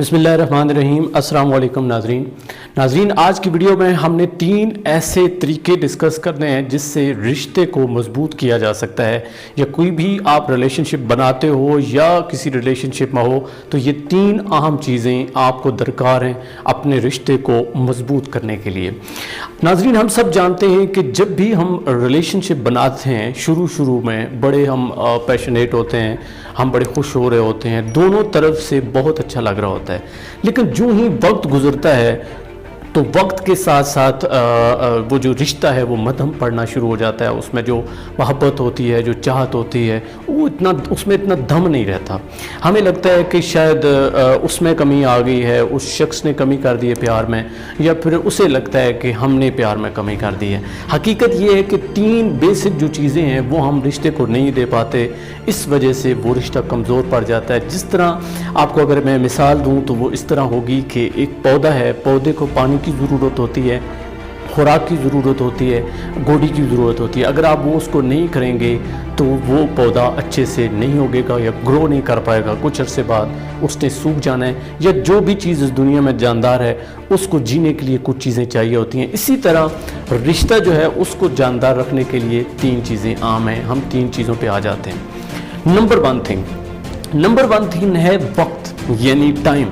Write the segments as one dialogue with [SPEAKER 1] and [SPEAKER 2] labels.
[SPEAKER 1] बिस्मिल्लाहिर्रहमानिर्रहीम। अस्सलाम वालेकुम नाज़रीन, आज की वीडियो में हमने 3 ऐसे तरीके डिस्कस करने हैं जिससे रिश्ते को मजबूत किया जा सकता है। या कोई भी आप रिलेशनशिप बनाते हो या किसी रिलेशनशिप में हो तो ये 3 अहम चीज़ें आपको दरकार हैं अपने रिश्ते को मजबूत करने के लिए। नाज़रीन, हम सब जानते हैं कि जब भी हम रिलेशनशिप बनाते हैं शुरू में बड़े हम पैशनेट होते हैं, हम बड़े खुश हो रहे होते हैं, दोनों तरफ से बहुत अच्छा लग रहा होता है। लेकिन जो ही वक्त गुजरता है तो वक्त के साथ साथ वो जो रिश्ता है वो मध्यम पड़ना शुरू हो जाता है। उसमें जो मोहब्बत होती है, जो चाहत होती है, वो उसमें इतना दम नहीं रहता। हमें लगता है कि शायद उसमें कमी आ गई है, उस शख्स ने कमी कर दी है प्यार में, या फिर उसे लगता है कि हमने प्यार में कमी कर दी है। हकीकत ये है कि 3 बेसिक जो चीज़ें हैं वो हम रिश्ते को नहीं दे पाते, इस वजह से वो रिश्ता कमज़ोर पड़ जाता है। जिस तरह आपको अगर मैं मिसाल दूँ तो वो इस तरह होगी कि एक पौधा है, पौधे को पानी की ज़रूरत होती है, खुराक की ज़रूरत होती है, गोडी की ज़रूरत होती है। अगर आप वो उसको नहीं करेंगे तो वो पौधा अच्छे से नहीं उगेगा या ग्रो नहीं कर पाएगा। कुछ अरसे बाद उसने सूख जाना है। या जो भी चीज़ इस दुनिया में जानदार है उसको जीने के लिए कुछ चीज़ें चाहिए होती हैं। इसी तरह रिश्ता जो है उसको जानदार रखने के लिए 3 चीज़ें आम हैं। हम 3 चीज़ों पर आ जाते हैं। नंबर वन थिंग है वक्त, यानी टाइम।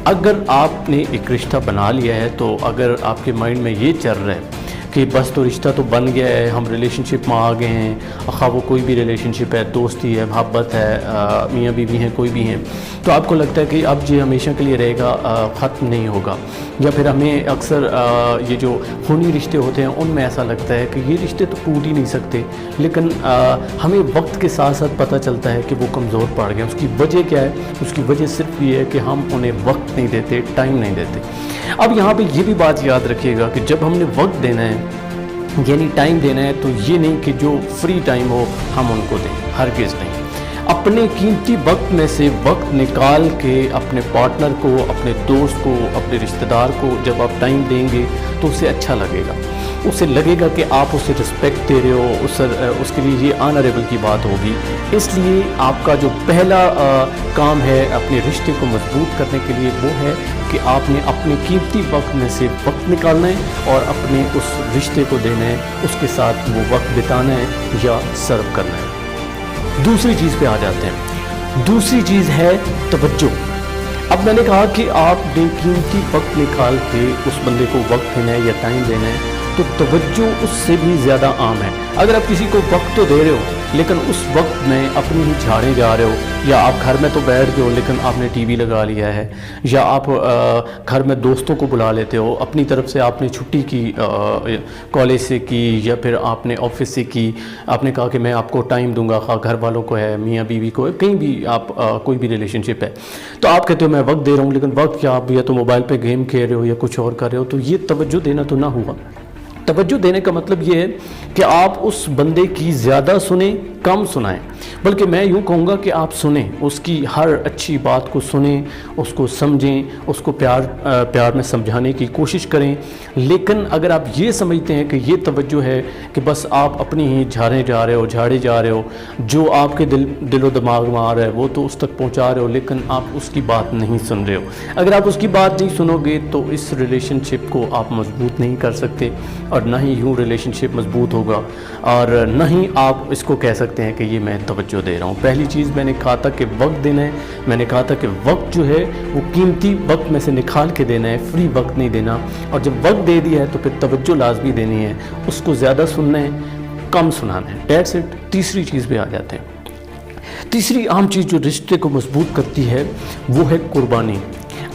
[SPEAKER 1] अगर आपने एक रिश्ता बना लिया है तो अगर आपके माइंड में ये चल रहा है कि बस तो रिश्ता तो बन गया है, हम रिलेशनशिप में आ गए हैं, खा वो कोई भी रिलेशनशिप है, दोस्ती है, मोहब्बत है, मियाँ बीवी हैं, कोई भी हैं, तो आपको लगता है कि अब ये हमेशा के लिए रहेगा, ख़त्म नहीं होगा। या फिर हमें अक्सर ये जो खूनी रिश्ते होते हैं उनमें ऐसा लगता है कि ये रिश्ते तो टूट ही नहीं सकते। लेकिन हमें वक्त के साथ साथ पता चलता है कि वो कमज़ोर पड़ गए। उसकी वजह क्या है? उसकी वजह सिर्फ ये है कि हम उन्हें वक्त नहीं देते, टाइम नहीं देते। अब यहाँ पे ये भी बात याद रखिएगा कि जब हमने वक्त देना है यानी टाइम देना है तो ये नहीं कि जो फ्री टाइम हो हम उनको दें, हरगिज़ नहीं। अपने कीमती वक्त में से वक्त निकाल के अपने पार्टनर को, अपने दोस्त को, अपने रिश्तेदार को जब आप टाइम देंगे तो उसे अच्छा लगेगा। उसे लगेगा कि आप उसे रिस्पेक्ट दे रहे हो, उसके लिए ये ऑनरेबल की बात होगी। इसलिए आपका जो पहला काम है अपने रिश्ते को मजबूत करने के लिए वो है कि आपने अपने कीमती वक्त में से वक्त निकालना है और अपने उस रिश्ते को देना है, उसके साथ वो वक्त बिताना है या सर्व करना है। दूसरी चीज़ पे आ जाते हैं। दूसरी चीज़ है तवज्जो। अब मैंने कहा कि आपने कीमती वक्त निकाल के उस बंदे को वक्त देना है या टाइम देना है, तो तवज्जो उससे भी ज़्यादा आम है। अगर आप किसी को वक्त तो दे रहे हो लेकिन उस वक्त में अपनी ही झाड़ें जा रहे हो, या आप घर में तो बैठ गए हो लेकिन आपने टीवी लगा लिया है, या आप घर में दोस्तों को बुला लेते हो, अपनी तरफ से आपने छुट्टी की कॉलेज से की या फिर आपने ऑफिस से की, आपने कहा कि मैं आपको टाइम दूंगा, घर वालों को है, मियाँ बीवी को है, कहीं भी आप कोई भी रिलेशनशिप है, तो आप कहते हो मैं वक्त दे रहा हूँ, लेकिन वक्त क्या आप या तो मोबाइल पर गेम खेल रहे हो या कुछ और कर रहे हो, तो ये तवज्जो देना तो ना हुआ। तवज्जो देने का मतलब ये है कि आप उस बंदे की ज़्यादा सुने, कम सुनाएं। बल्कि मैं यूँ कहूँगा कि आप सुनें, उसकी हर अच्छी बात को सुनें, उसको समझें, उसको प्यार में समझाने की कोशिश करें। लेकिन अगर आप ये समझते हैं कि ये तवज्जो है कि बस आप अपनी ही झाड़े जा रहे हो, जो आपके दिलो दिमाग में आ रहा है वो तो उस तक पहुँचा रहे हो, लेकिन आप उसकी बात नहीं सुन रहे हो। अगर आप उसकी बात नहीं सुनोगे तो इस रिलेशनशिप को आप मजबूत नहीं कर सकते, और ना ही यूँ रिलेशनशिप मजबूत होगा, और ना ही आप इसको कह सकते हैं कि ये मैं तवज्जो दे रहा हूँ। पहली चीज़ मैंने कहा था कि वक्त देना है। मैंने कहा था कि वक्त जो है वो कीमती वक्त में से निकाल के देना है, फ्री वक्त नहीं देना। और जब वक्त दे दिया है तो फिर तवज्जो लाजमी देनी है, उसको ज़्यादा सुनना है, कम सुनाना है। That's it. तीसरी चीज़ पे आ जाते हैं। तीसरी अहम चीज़ जो रिश्ते को मजबूत करती है वो है कुर्बानी।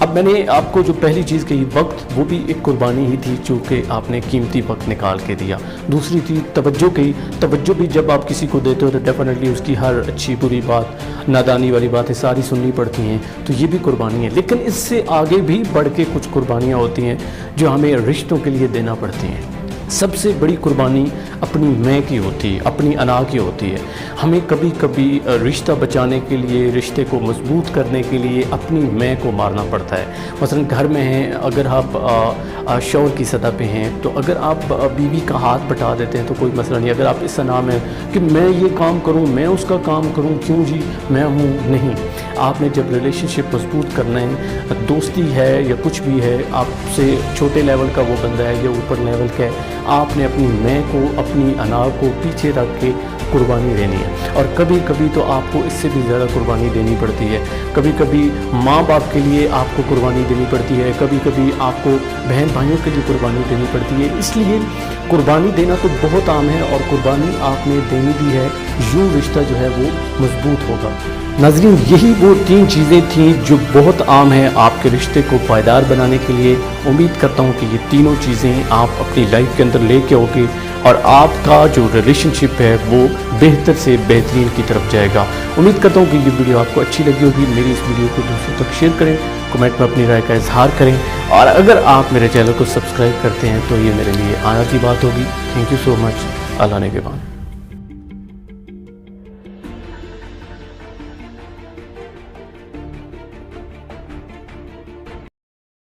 [SPEAKER 1] अब मैंने आपको जो पहली चीज़ कही वक्त, वो भी एक कुर्बानी ही थी चूँकि आपने कीमती वक्त निकाल के दिया। दूसरी चीज़ तवज्जो कही। तवज्जो भी जब आप किसी को देते हो तो डेफिनेटली उसकी हर अच्छी बुरी बात, नादानी वाली बातें सारी सुननी पड़ती हैं, तो ये भी कुर्बानी है। लेकिन इससे आगे भी बढ़ के कुछ कुर्बानियाँ होती हैं जो हमें रिश्तों के लिए देना पड़ती हैं। सबसे बड़ी कुर्बानी اپنی میں کی ہوتی ہے، اپنی انا کی ہوتی ہے۔ ہمیں کبھی کبھی رشتہ بچانے کے لیے، رشتے کو مضبوط کرنے کے لیے اپنی میں کو مارنا پڑتا ہے۔ مثلا گھر میں ہیں، اگر آپ شوہر کی سطح پہ ہیں تو اگر آپ بیوی کا ہاتھ بٹا دیتے ہیں تو کوئی مسئلہ نہیں۔ اگر آپ اس نام ہے کہ میں یہ کام کروں، میں اس کا کام کروں، کیوں جی میں ہوں، نہیں۔ آپ نے جب ریلیشن شپ مضبوط کرنا ہے، دوستی ہے یا کچھ بھی ہے، آپ سے چھوٹے لیول کا وہ بندہ ہے یا اوپر لیول کا ہے، آپ نے اپنی میں کو، اپنی انا کو پیچھے رکھ کے قربانی دینی ہے۔ اور کبھی کبھی تو آپ کو اس سے بھی زیادہ قربانی دینی پڑتی ہے۔ کبھی کبھی ماں باپ کے لیے آپ کو قربانی دینی پڑتی ہے، کبھی کبھی آپ کو بہن بھائیوں کے لیے قربانی دینی پڑتی ہے۔ اس لیے قربانی دینا تو بہت عام ہے، اور قربانی آپ نے دینی بھی ہے، یوں رشتہ جو ہے وہ مضبوط ہوگا۔ ناظرین، یہی وہ 3 چیزیں تھیں جو بہت عام ہیں آپ کے رشتے کو پائیدار بنانے کے لیے۔ امید کرتا ہوں کہ یہ تینوں چیزیں آپ اپنی لائف کے اندر لے کے ہوگے اور آپ کا جو ریلیشن شپ ہے وہ بہتر سے بہترین کی طرف جائے گا۔ امید کرتا ہوں کہ یہ ویڈیو آپ کو اچھی لگی ہوگی۔ میری اس ویڈیو کو دوستوں تک شیئر کریں، کمنٹ میں اپنی رائے کا اظہار کریں، اور اگر آپ میرے چینل کو سبسکرائب کرتے ہیں تو یہ میرے لیے آنا کی بات ہوگی۔ تھینک یو سو مچ۔ اللہ نے کے بعد